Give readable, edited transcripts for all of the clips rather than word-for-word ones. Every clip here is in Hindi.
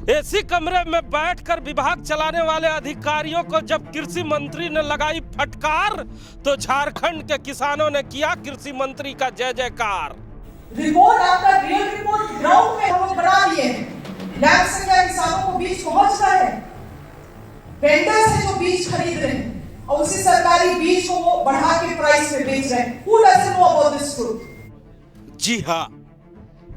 एसी कमरे में बैठकर विभाग चलाने वाले अधिकारियों को जब कृषि मंत्री ने लगाई फटकार, तो झारखंड के किसानों ने किया कृषि मंत्री का जय जयकार। रिपोर्ट आपका रियल रिपोर्ट ग्राउंड में हम लोग बना लिए हैं। लैब से क्या किसानों को बीज पहुंच रहा है, वेंडर से जो बीज खरीद रहे हैं और उसी सरकारी बीज को वो बढ़ा के प्राइस में बेच रहे हैं। Who doesn't know about this truth? जी हाँ,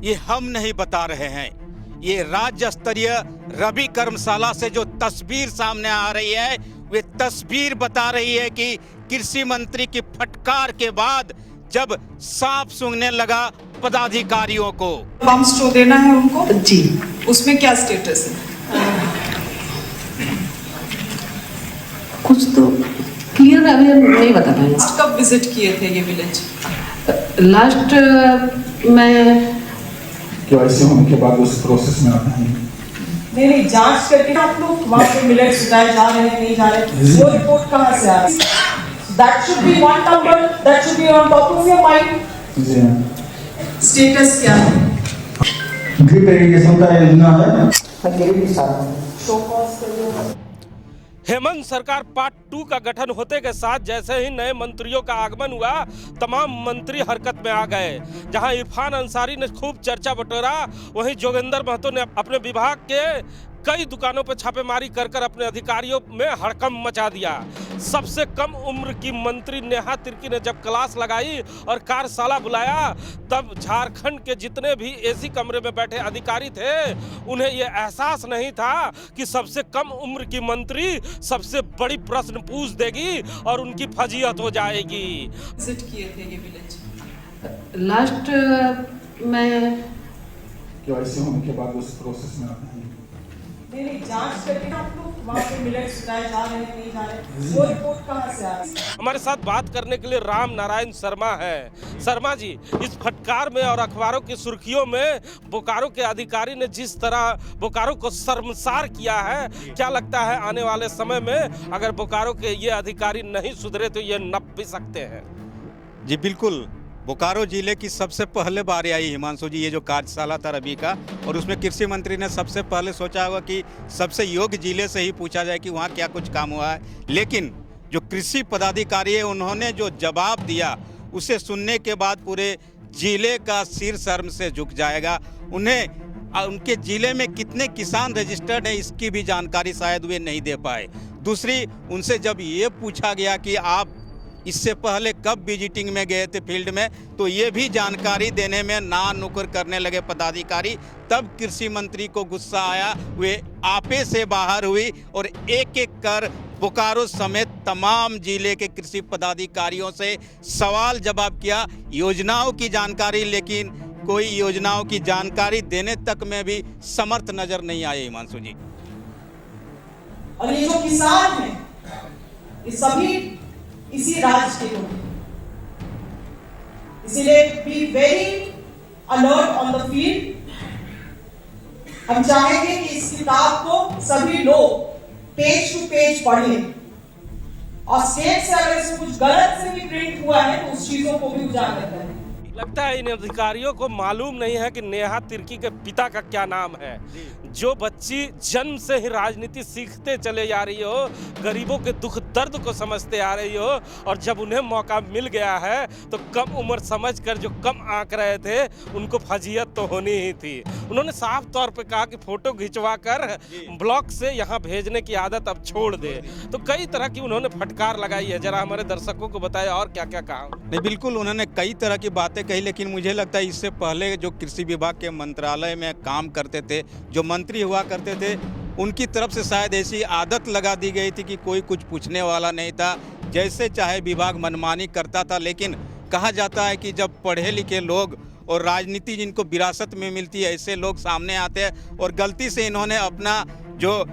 ये हम नहीं बता रहे हैं, ये राज्य स्तरीय रबी कर्मशाला से जो तस्वीर सामने आ रही है, वे तस्वीर बता रही है कि कृषि मंत्री की फटकार के बाद जब सांप सूंघने लगा पदाधिकारियों को। पंप्स जो देना है उनको जी, उसमें क्या स्टेटस है? कुछ तो क्लियर अभी नहीं बता पाएंगे। कब विजिट किए थे ये विलेज? लास्ट में केवाईसी होने के बाद उस प्रोसेस में आते हैं। नहीं, जांच करके आप लोग वहाँ पे मिलेट्स उगाए जा रहे हैं, नहीं जा रहे, वो रिपोर्ट कहाँ से आ रही है? That should be one number, that should be on top of your mind. जी हाँ। स्टेटस क्या है? ड्रिप इरिगेशन का योजना है। शो कॉज करिए। हेमंत सरकार पार्ट 2 का गठन होते के साथ जैसे ही नए मंत्रियों का आगमन हुआ, तमाम मंत्री हरकत में आ गए। जहां इरफान अंसारी ने खूब चर्चा बटोरा, वहीं जोगेंद्र महतो ने अपने विभाग के कई दुकानों पर छापेमारी कर अपने अधिकारियों में हड़कंप मचा दिया। सबसे कम उम्र की मंत्री नेहा तिर्की ने जब क्लास लगाई और कार्यशाला बुलाया, तब झारखंड के जितने भी एसी कमरे में बैठे अधिकारी थे, उन्हें यह एहसास नहीं था कि सबसे कम उम्र की मंत्री सबसे बड़ी प्रश्न पूछ देगी और उनकी फजीहत हो जाएगी। विजिट किए थे ये विलेज? लास्ट में केवाईसी होने के बाद उस प्रोसेस में आते हैं। नहीं, जांच करके आप लोग वहाँ पे मिलेट्स उगाए जा रहे हैं, नहीं जा रहे, वो रिपोर्ट कहाँ से आ रही है? हमारे साथ बात करने के लिए राम नारायण शर्मा है। शर्मा जी, इस फटकार में और अखबारों की सुर्खियों में बोकारो के अधिकारी ने जिस तरह बोकारो को शर्मसार किया है, क्या लगता है आने वाले समय में अगर बोकारो के ये अधिकारी नहीं सुधरे तो ये नप भी सकते हैं? जी बिल्कुल, बोकारो जिले की सबसे पहले बारी आई हिमांशु जी, ये जो कार्यशाला था रबी का, और उसमें कृषि मंत्री ने सबसे पहले सोचा होगा कि सबसे योग्य जिले से ही पूछा जाए कि वहाँ क्या कुछ काम हुआ है। लेकिन जो कृषि पदाधिकारी है, उन्होंने जो जवाब दिया, उसे सुनने के बाद पूरे जिले का सिर शर्म से झुक जाएगा। उन्हें उनके जिले में कितने किसान रजिस्टर्ड हैं, इसकी भी जानकारी शायद वे नहीं दे पाए। दूसरी, उनसे जब ये पूछा गया कि आप इससे पहले कब विजिटिंग में गए थे फील्ड में, तो ये भी जानकारी देने में ना नुकर करने लगे पदाधिकारी। तब कृषि मंत्री को गुस्सा आया, वे आपे से बाहर हुई और एक एक कर बोकारो समेत तमाम जिले के कृषि पदाधिकारियों से सवाल जवाब किया, योजनाओं की जानकारी, लेकिन कोई योजनाओं की जानकारी देने तक में भी समर्थ नजर नहीं आए हिमांशु जी। और ये जो किसान है, ये सभी इसी राज्य के लोग हैं। इसीलिए be very alert on the field. हम चाहेंगे कि इस किताब को सभी लोग पेज टू पेज पढ़ें और स्टेट से अगर इसमें कुछ गलत से भी प्रिंट हुआ है तो उस चीजों को भी उजागर करें। लगता है इन अधिकारियों को मालूम नहीं है कि नेहा तिर्की के पिता का क्या नाम है। जो बच्ची जन्म से ही राजनीति सीखते चले जा रही हो, गरीबों के दुख दर्द को समझते आ रही हो, और जब उन्हें मौका मिल गया है तो कम उम्र समझकर जो कम आंक रहे थे, उनको फजीहत तो होनी ही थी। उन्होंने साफ तौर पे कहा कि फोटो खिंचवा कर ब्लॉक से यहाँ भेजने की आदत अब छोड़ दे। तो कई तरह की उन्होंने फटकार लगाई है। जरा हमारे दर्शकों को बताया और क्या क्या कहा। नहीं, बिल्कुल उन्होंने कई तरह की बातें कही, लेकिन मुझे लगता है इससे पहले जो कृषि विभाग के मंत्रालय में काम करते थे, जो मंत्री हुआ करते थे, उनकी तरफ से शायद ऐसी आदत लगा दी गई थी कि कोई कुछ पूछने वाला नहीं था, जैसे चाहे विभाग मनमानी करता था। लेकिन कहा जाता है कि जब पढ़े लिखे लोग और राजनीति जिनको विरासत में मिलती है, ऐसे लोग सामने आते हैं, और गलती से इन्होंने अपना जो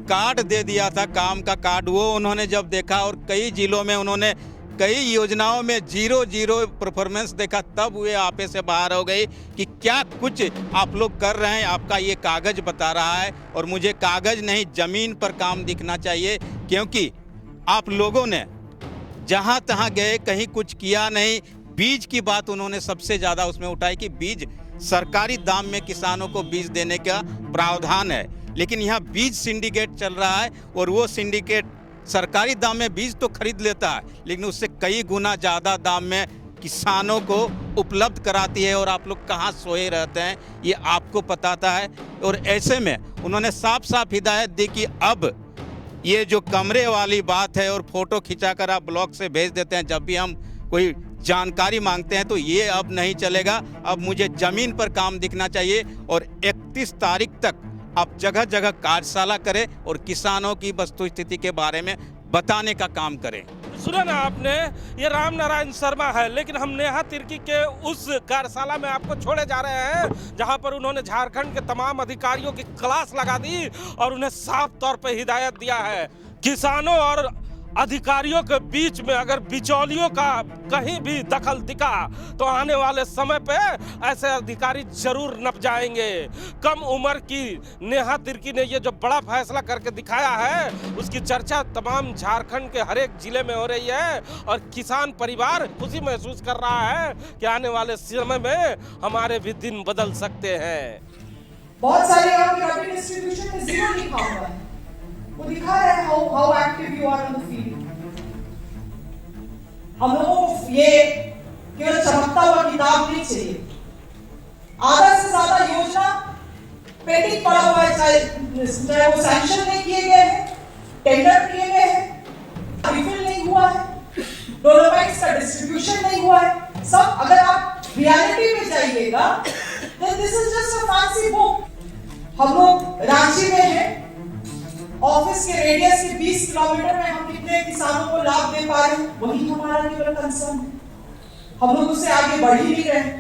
कार्ड दे दिया था, काम का कार्ड, वो उन्होंने जब देखा और कई जिलों में उन्होंने कई योजनाओं में 0-0 परफॉर्मेंस देखा, तब वे आपे से बाहर हो गई कि क्या कुछ आप लोग कर रहे हैं, आपका ये कागज बता रहा है, और मुझे कागज नहीं ज़मीन पर काम दिखना चाहिए। क्योंकि आप लोगों ने जहाँ तहाँ गए, कहीं कुछ किया नहीं। बीज की बात उन्होंने सबसे ज़्यादा उसमें उठाई कि बीज सरकारी दाम में किसानों को बीज देने का प्रावधान है, लेकिन यहाँ बीज सिंडिकेट चल रहा है और वो सिंडिकेट सरकारी दाम में बीज तो खरीद लेता है, लेकिन उससे कई गुना ज़्यादा दाम में किसानों को उपलब्ध कराती है। और आप लोग कहाँ सोए रहते हैं ये आपको पताता है। और ऐसे में उन्होंने साफ साफ हिदायत दी कि अब ये जो कमरे वाली बात है और फोटो खिंचाकर आप ब्लॉक से भेज देते हैं जब भी हम कोई जानकारी मांगते हैं, तो ये अब नहीं चलेगा। अब मुझे ज़मीन पर काम दिखना चाहिए और 31 तारीख तक आप जगह जगह कार्यशाला करें और किसानों की वस्तुस्थिति के बारे में बताने का काम करें। सुना ना आपने, ये राम नारायण शर्मा है, लेकिन हम नेहा तिर्की के उस कार्यशाला में आपको छोड़े जा रहे हैं जहां पर उन्होंने झारखंड के तमाम अधिकारियों की क्लास लगा दी और उन्हें साफ तौर पर हिदायत दिया है। किसानों और अधिकारियों के बीच में अगर बिचौलियों का कहीं भी दखल दिखा तो आने वाले समय पे ऐसे अधिकारी जरूर नप जाएंगे। कम उम्र की नेहा तिर्की ने ये जो बड़ा फैसला करके दिखाया है उसकी चर्चा तमाम झारखंड के हर एक जिले में हो रही है और किसान परिवार खुशी महसूस कर रहा है कि आने वाले समय में हमारे भी दिन बदल सकते हैं। बहुत सारे रबी डिस्ट्रीब्यूशन में 0 लिखा हुआ है, वो दिखा रहा है how active you are on the field. हम लोगों को ये केवल चमकता हुआ किताब नहीं चाहिए, आधा से ज्यादा योजना पेंडिंग पड़ा हुआ है, चाहे वो सैंक्शन नहीं किए गए हैं, टेंडर किए गए हैं, रिफिल नहीं हुआ है, डोलोमाइट्स का डिस्ट्रीब्यूशन नहीं हुआ है। सब अगर आप रियलिटी में जाइएगा then this is just a fancy book। हम लोग रांची में हैं, ऑफिस के रेडियस के 20 किलोमीटर में हम कितने किसानों को लाभ दे पा रहे हैं, वही हमारा केवल कंसर्न है। हम लोग उससे आगे बढ़ ही नहीं रहे।